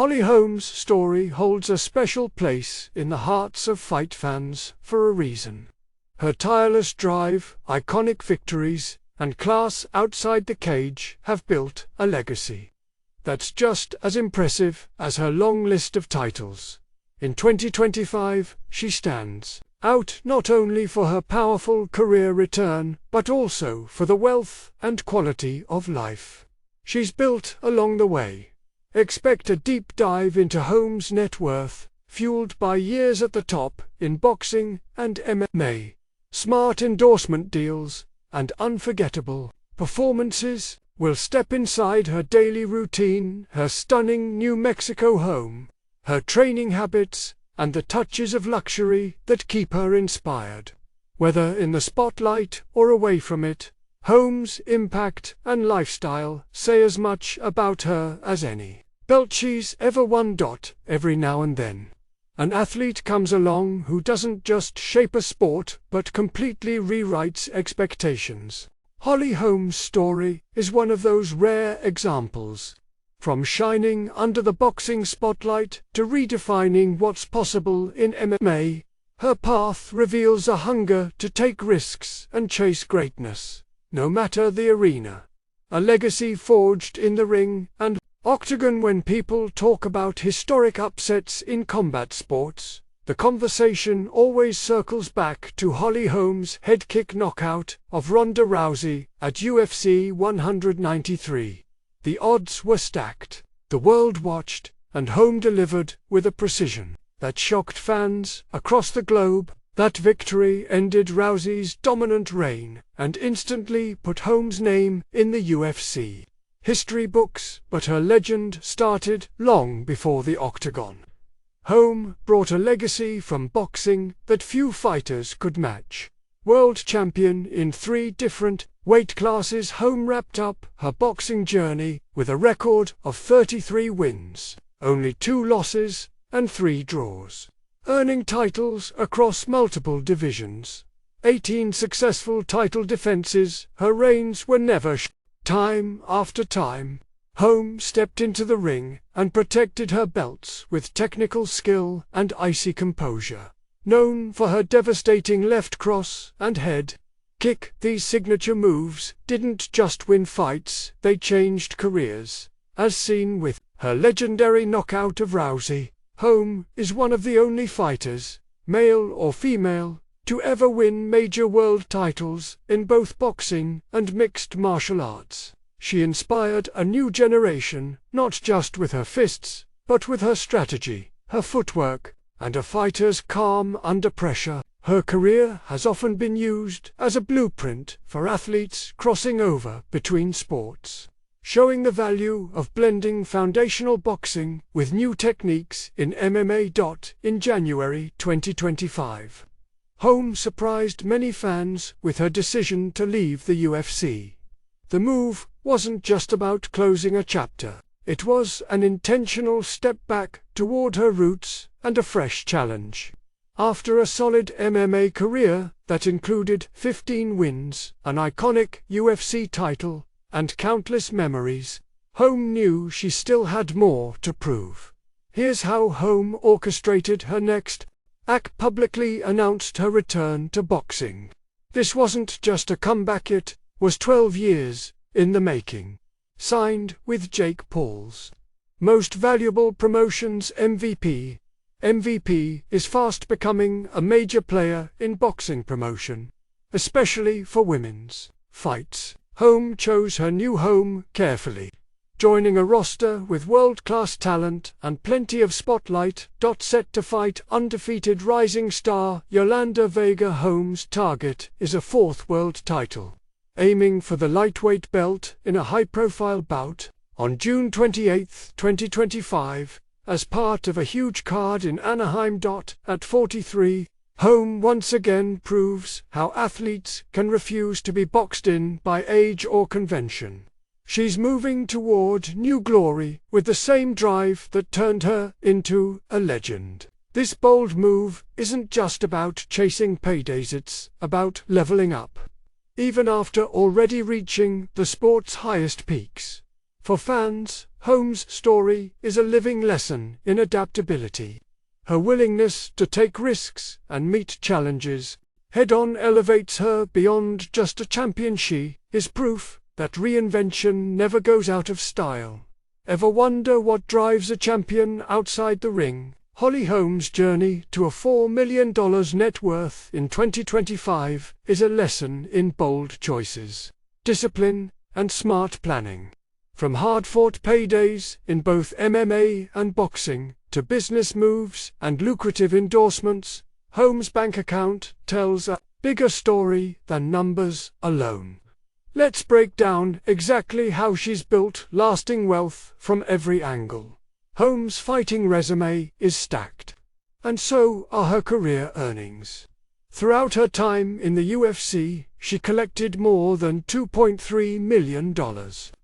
Holly Holm's story holds a special place in the hearts of fight fans for a reason. Her tireless drive, iconic victories, and class outside the cage have built a legacy that's just as impressive as her long list of titles. In 2025, she stands out not only for her powerful career return, but also for the wealth and quality of life she's built along the way. Expect a deep dive into Holm's net worth, fueled by years at the top in boxing and MMA, smart endorsement deals, and unforgettable performances. We'll step inside her daily routine, her stunning New Mexico home, her training habits, and the touches of luxury that keep her inspired. Whether in the spotlight or away from it, Holm's impact and lifestyle say as much about her as any belt she's ever won. Every now and then, an athlete comes along who doesn't just shape a sport but completely rewrites expectations. Holly Holm's story is one of those rare examples. From shining under the boxing spotlight to redefining what's possible in MMA, her path reveals a hunger to take risks and chase greatness, no matter the arena. A legacy forged in the ring and octagon. When people talk about historic upsets in combat sports, the conversation always circles back to Holly Holm's head kick knockout of Ronda Rousey at UFC 193. The odds were stacked, the world watched, and Holm delivered with a precision that shocked fans across the globe. That victory ended Rousey's dominant reign and instantly put Holm's name in the UFC history books, but her legend started long before the octagon. Holm brought a legacy from boxing that few fighters could match. World champion in 3 different weight classes, Holm wrapped up her boxing journey with a record of 33 wins, only 2 losses, and 3 draws, earning titles across multiple divisions. 18 successful title defenses. Her reigns were never time after time, Holm stepped into the ring and protected her belts with technical skill and icy composure. Known for her devastating left cross and head kick, these signature moves didn't just win fights, they changed careers. As seen with her legendary knockout of Rousey, Holm is one of the only fighters, male or female, to ever win major world titles in both boxing and mixed martial arts. She inspired a new generation, not just with her fists, but with her strategy, her footwork, and a fighter's calm under pressure. Her career has often been used as a blueprint for athletes crossing over between sports, showing the value of blending foundational boxing with new techniques in MMA. In January 2025, Holm surprised many fans with her decision to leave the UFC. The move wasn't just about closing a chapter. It was an intentional step back toward her roots and a fresh challenge. After a solid MMA career that included 15 wins, an iconic UFC title, and countless memories, Holm knew she still had more to prove. Here's how Holm orchestrated her next act: publicly announced her return to boxing. This wasn't just a comeback, it was 12 years in the making. Signed with Jake Paul's Most Valuable Promotions MVP. MVP is fast becoming a major player in boxing promotion, especially for women's fights. Holm chose her new home carefully, joining a roster with world-class talent and plenty of spotlight. Set to fight undefeated rising star Yolanda Vega. Holm's target is a 4th world title, aiming for the lightweight belt in a high-profile bout on June 28, 2025, as part of a huge card in Anaheim. At 43, Holm once again proves how athletes can refuse to be boxed in by age or convention. She's moving toward new glory with the same drive that turned her into a legend. This bold move isn't just about chasing paydays, it's about leveling up, even after already reaching the sport's highest peaks. For fans, Holm's story is a living lesson in adaptability. Her willingness to take risks and meet challenges head-on elevates her beyond just a champion. She is proof that reinvention never goes out of style. Ever wonder what drives a champion outside the ring? Holly Holm's journey to a $4 million net worth in 2025 is a lesson in bold choices, discipline, and smart planning. From hard-fought paydays in both MMA and boxing to business moves and lucrative endorsements, Holm's bank account tells a bigger story than numbers alone. Let's break down exactly how she's built lasting wealth from every angle. Holm's fighting resume is stacked, and so are her career earnings. Throughout her time in the UFC, she collected more than $2.3 million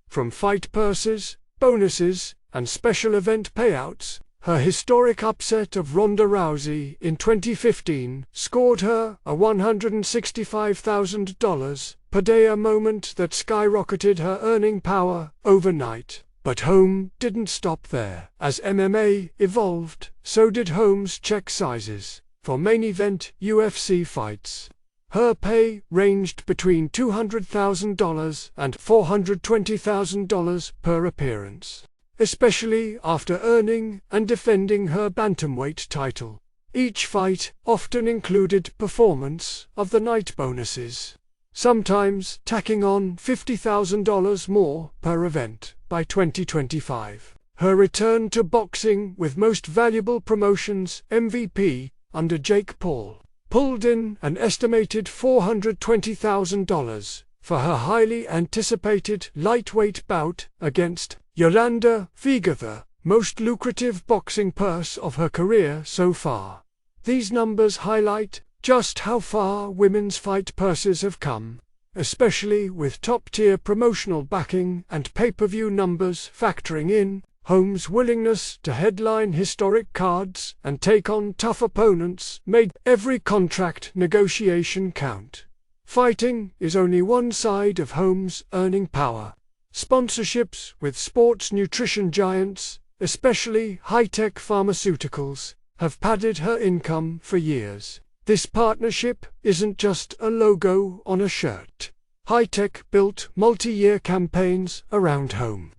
from fight purses, bonuses, and special event payouts. Her historic upset of Ronda Rousey in 2015 scored her a $165,000 per day, a moment that skyrocketed her earning power overnight. But Holm didn't stop there. As MMA evolved, so did Holm's check sizes. For main event UFC fights, her pay ranged between $200,000 and $420,000 per appearance, especially after earning and defending her bantamweight title. Each fight often included performance of the night bonuses, sometimes tacking on $50,000 more per event. By 2025, her return to boxing with Most Valuable Promotions (MVP) under Jake Paul pulled in an estimated $420,000 for her highly anticipated lightweight bout against Yolanda Vega, the most lucrative boxing purse of her career so far. These numbers highlight just how far women's fight purses have come, especially with top-tier promotional backing and pay-per-view numbers factoring in. Holm's willingness to headline historic cards and take on tough opponents made every contract negotiation count. Fighting is only one side of Holm's earning power. Sponsorships with sports nutrition giants, especially high-tech pharmaceuticals, have padded her income for years. This partnership isn't just a logo on a shirt. High-tech built multi-year campaigns around Holm,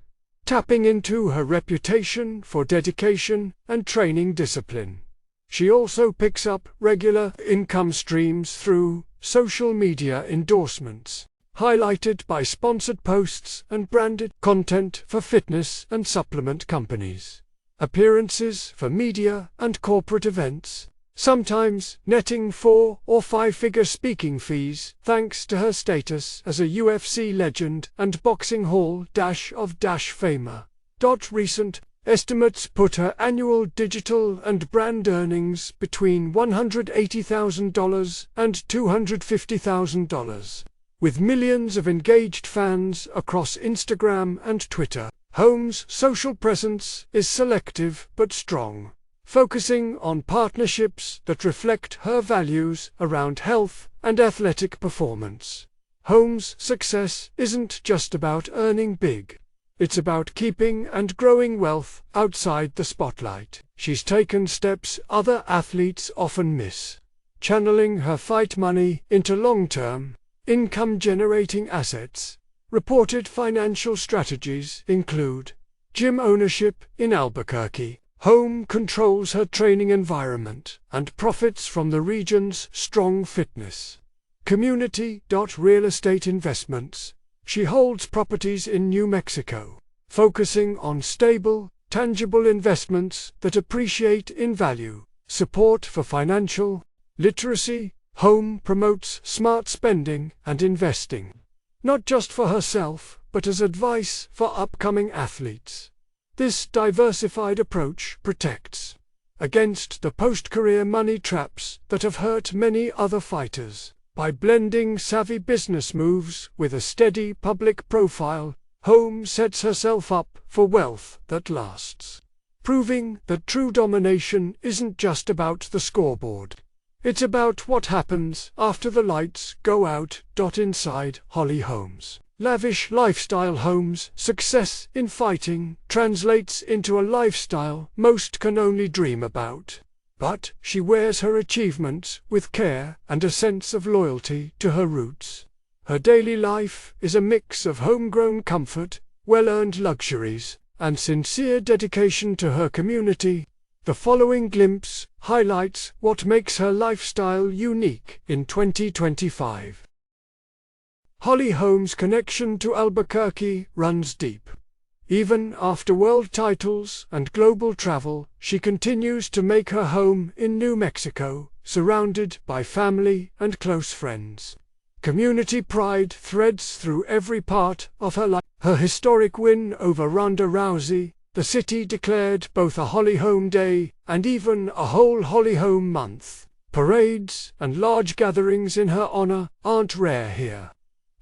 tapping into her reputation for dedication and training discipline. She also picks up regular income streams through social media endorsements, highlighted by sponsored posts and branded content for fitness and supplement companies, appearances for media and corporate events, sometimes netting 4- or 5-figure speaking fees thanks to her status as a UFC legend and Boxing Hall of Famer. Recent estimates put her annual digital and brand earnings between $180,000 and $250,000. With millions of engaged fans across Instagram and Twitter, Holm's social presence is selective but strong, focusing on partnerships that reflect her values around health and athletic performance. Holm's success isn't just about earning big. It's about keeping and growing wealth outside the spotlight. She's taken steps other athletes often miss, channeling her fight money into long-term, income-generating assets. Reported financial strategies include gym ownership in Albuquerque. Holm controls her training environment and profits from the region's strong fitness community. Real estate investments. She holds properties in New Mexico, focusing on stable, tangible investments that appreciate in value. Support for financial literacy. Holm promotes smart spending and investing, not just for herself, but as advice for upcoming athletes. This diversified approach protects against the post-career money traps that have hurt many other fighters. By blending savvy business moves with a steady public profile, Holm sets herself up for wealth that lasts, proving that true domination isn't just about the scoreboard. It's about what happens after the lights go out. Inside Holly Holm's Lavish lifestyle. Holm's success in fighting translates into a lifestyle most can only dream about. But she wears her achievements with care and a sense of loyalty to her roots. Her daily life is a mix of homegrown comfort, well-earned luxuries, and sincere dedication to her community. The following glimpse highlights what makes her lifestyle unique in 2025. Holly Holm's connection to Albuquerque runs deep. Even after world titles and global travel, she continues to make her home in New Mexico, surrounded by family and close friends. Community pride threads through every part of her life. Her historic win over Ronda Rousey, the city declared both a Holly Holm Day and even a whole Holly Holm month. Parades and large gatherings in her honor aren't rare here.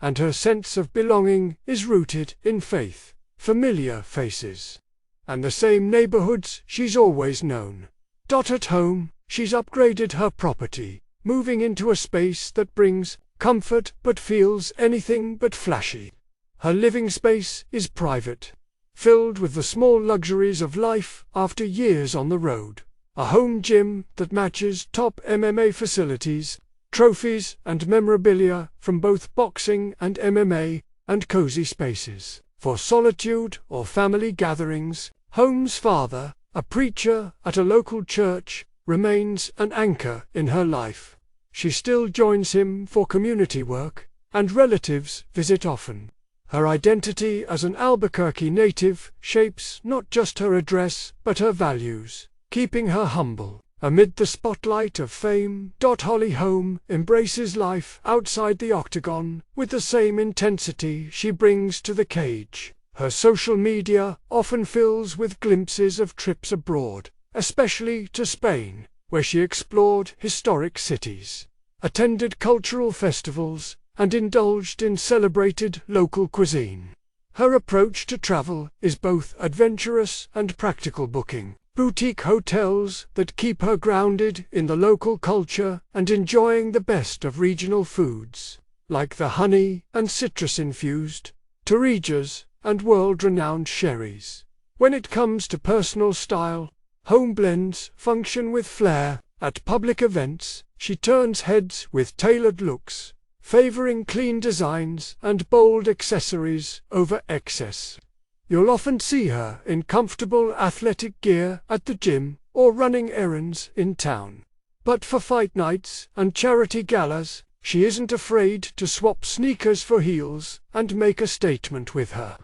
And her sense of belonging is rooted in faith, familiar faces, and the same neighborhoods she's always known. At home, she's upgraded her property, moving into a space that brings comfort but feels anything but flashy. Her living space is private, filled with the small luxuries of life after years on the road. A home gym that matches top MMA facilities, trophies and memorabilia from both boxing and MMA, and cozy spaces for solitude or family gatherings. Holm's father, a preacher at a local church, remains an anchor in her life. She still joins him for community work, and relatives visit often. Her identity as an Albuquerque native shapes not just her address but her values, keeping her humble amid the spotlight of fame. Holly Holm embraces life outside the octagon with the same intensity she brings to the cage. Her social media often fills with glimpses of trips abroad, especially to Spain, where she explored historic cities, attended cultural festivals, and indulged in celebrated local cuisine. Her approach to travel is both adventurous and practical, booking boutique hotels that keep her grounded in the local culture and enjoying the best of regional foods, like the honey and citrus-infused torrijas and world-renowned sherries. When it comes to personal style, Holm blends function with flair. At public events, she turns heads with tailored looks, favoring clean designs and bold accessories over excess. You'll often see her in comfortable athletic gear at the gym or running errands in town. But for fight nights and charity galas, she isn't afraid to swap sneakers for heels and make a statement with her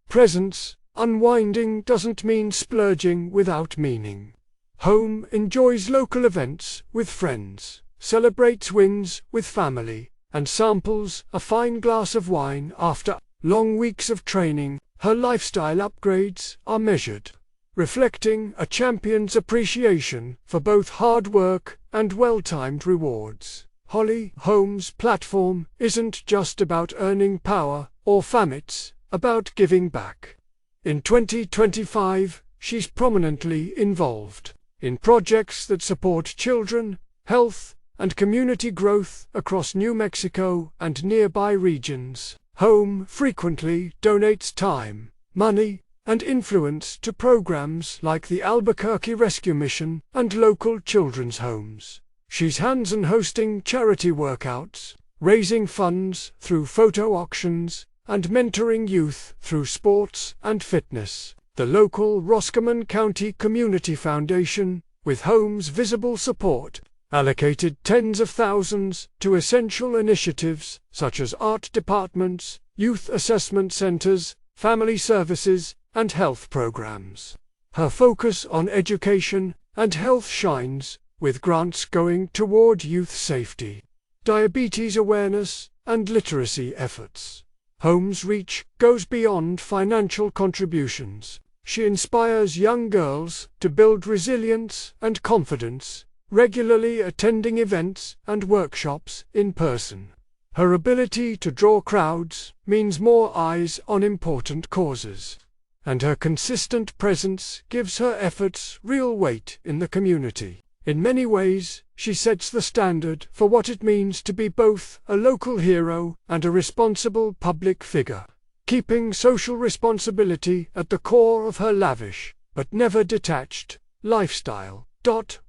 presence. Unwinding doesn't mean splurging without meaning. Holm enjoys local events with friends, celebrates wins with family, and samples a fine glass of wine after long weeks of training. Her lifestyle upgrades are measured, reflecting a champion's appreciation for both hard work and well-timed rewards. Holly Holm's platform isn't just about earning power or fame, it's about giving back. In 2025, she's prominently involved in projects that support children, health, and community growth across New Mexico and nearby regions. Holm frequently donates time, money, and influence to programs like the Albuquerque Rescue Mission and local children's homes. She's hands-on hosting charity workouts, raising funds through photo auctions, and mentoring youth through sports and fitness. The local Roscommon County Community Foundation, with Holm's visible support, allocated tens of thousands to essential initiatives such as art departments, youth assessment centers, family services, and health programs. Her focus on education and health shines, with grants going toward youth safety, diabetes awareness, and literacy efforts. Holm's reach goes beyond financial contributions. She inspires young girls to build resilience and confidence, regularly attending events and workshops in person. Her ability to draw crowds means more eyes on important causes, and her consistent presence gives her efforts real weight in the community. In many ways, she sets the standard for what it means to be both a local hero and a responsible public figure, keeping social responsibility at the core of her lavish, but never detached, lifestyle.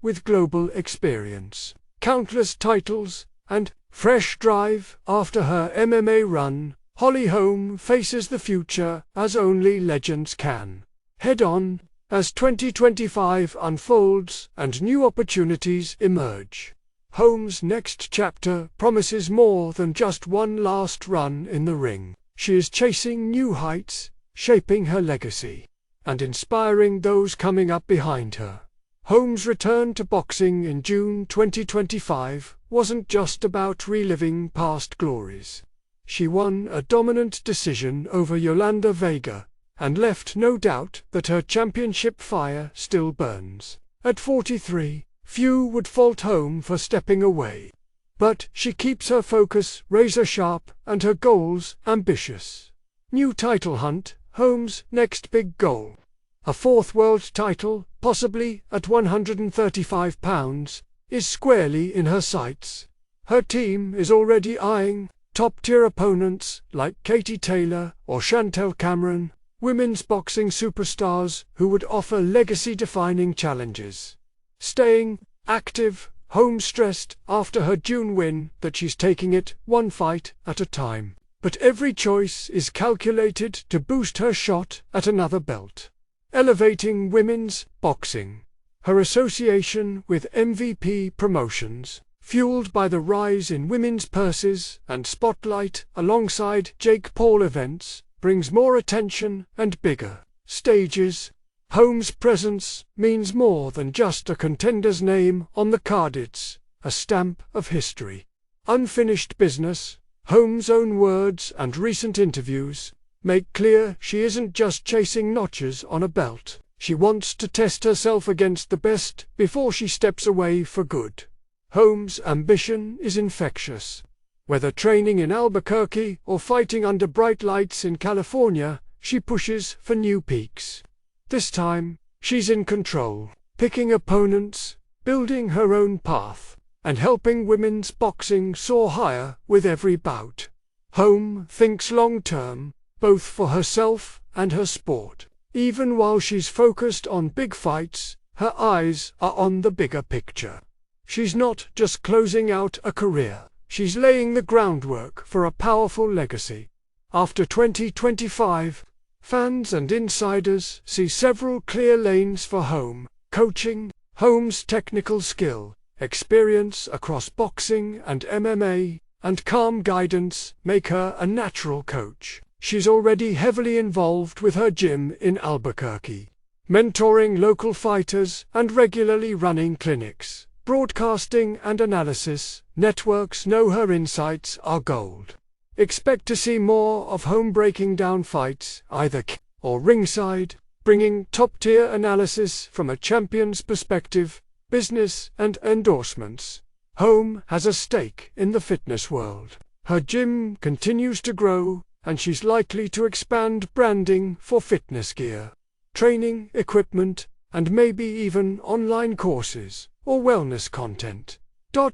With global experience, countless titles, and fresh drive after her MMA run, Holly Holm faces the future as only legends can. Head on, as 2025 unfolds and new opportunities emerge. Holm's next chapter promises more than just one last run in the ring. She is chasing new heights, shaping her legacy, and inspiring those coming up behind her. Holm's return to boxing in June 2025 wasn't just about reliving past glories. She won a dominant decision over Yolanda Vega, and left no doubt that her championship fire still burns. At 43, few would fault Holm for stepping away. But she keeps her focus razor sharp and her goals ambitious. New title hunt, Holm's next big goal. A fourth world title, possibly at 135 pounds, is squarely in her sights. Her team is already eyeing top-tier opponents like Katie Taylor or Chantel Cameron, women's boxing superstars who would offer legacy-defining challenges. Staying active, Holm stressed after her June win that she's taking it one fight at a time. But every choice is calculated to boost her shot at another belt. Elevating women's boxing. Her association with MVP Promotions, fueled by the rise in women's purses and spotlight alongside Jake Paul events, brings more attention and bigger stages. Holm's presence means more than just a contender's name on the card, it's a stamp of history. Unfinished business. Holm's own words and recent interviews make clear she isn't just chasing notches on a belt. She wants to test herself against the best before she steps away for good. Holm's ambition is infectious. Whether training in Albuquerque or fighting under bright lights in California, she pushes for new peaks. This time, she's in control, picking opponents, building her own path, and helping women's boxing soar higher with every bout. Holm thinks long-term, both for herself and her sport. Even while she's focused on big fights, her eyes are on the bigger picture. She's not just closing out a career, she's laying the groundwork for a powerful legacy. After 2025, fans and insiders see several clear lanes for Holm. Coaching. Holm's technical skill, experience across boxing and MMA, and calm guidance make her a natural coach. She's already heavily involved with her gym in Albuquerque, mentoring local fighters and regularly running clinics. Broadcasting and analysis networks know her insights are gold. Expect to see more of Holm breaking down fights, either or ringside, bringing top-tier analysis from a champion's perspective, business and endorsements. Holm has a stake in the fitness world. Her gym continues to grow, and she's likely to expand branding for fitness gear, training equipment, and maybe even online courses or wellness content.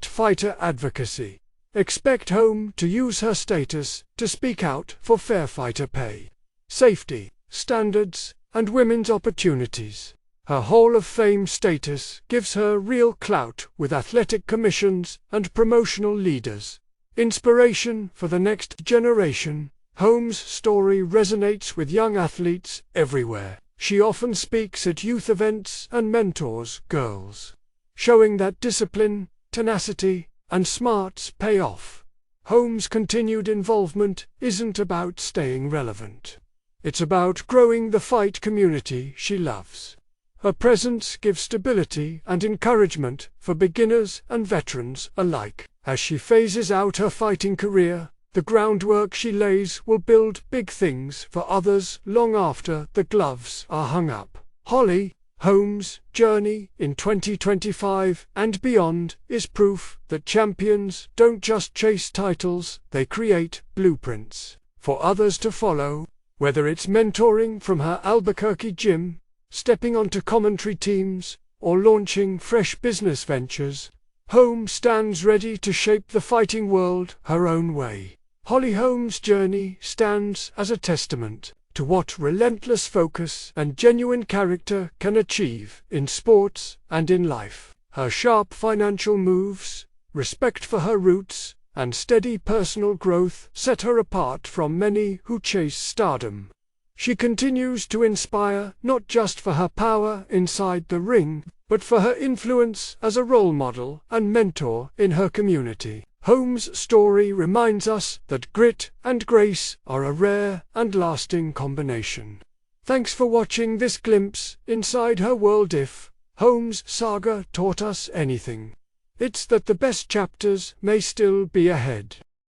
Fighter advocacy. Expect Holm to use her status to speak out for fair fighter pay, safety, standards, and women's opportunities. Her Hall of Fame status gives her real clout with athletic commissions and promotional leaders. Inspiration for the next generation. Holm's story resonates with young athletes everywhere. She often speaks at youth events and mentors girls, showing that discipline, tenacity, and smarts pay off. Holm's continued involvement isn't about staying relevant. It's about growing the fight community she loves. Her presence gives stability and encouragement for beginners and veterans alike. As she phases out her fighting career, the groundwork she lays will build big things for others long after the gloves are hung up. Holly Holm's journey in 2025 and beyond is proof that champions don't just chase titles, they create blueprints for others to follow. Whether it's mentoring from her Albuquerque gym, stepping onto commentary teams, or launching fresh business ventures, Holm stands ready to shape the fighting world her own way. Holly Holm's journey stands as a testament to what relentless focus and genuine character can achieve in sports and in life. Her sharp financial moves, respect for her roots, and steady personal growth set her apart from many who chase stardom. She continues to inspire not just for her power inside the ring, but for her influence as a role model and mentor in her community. Holm's story reminds us that grit and grace are a rare and lasting combination. Thanks for watching this glimpse inside her world. If Holm's saga taught us anything, it's that the best chapters may still be ahead.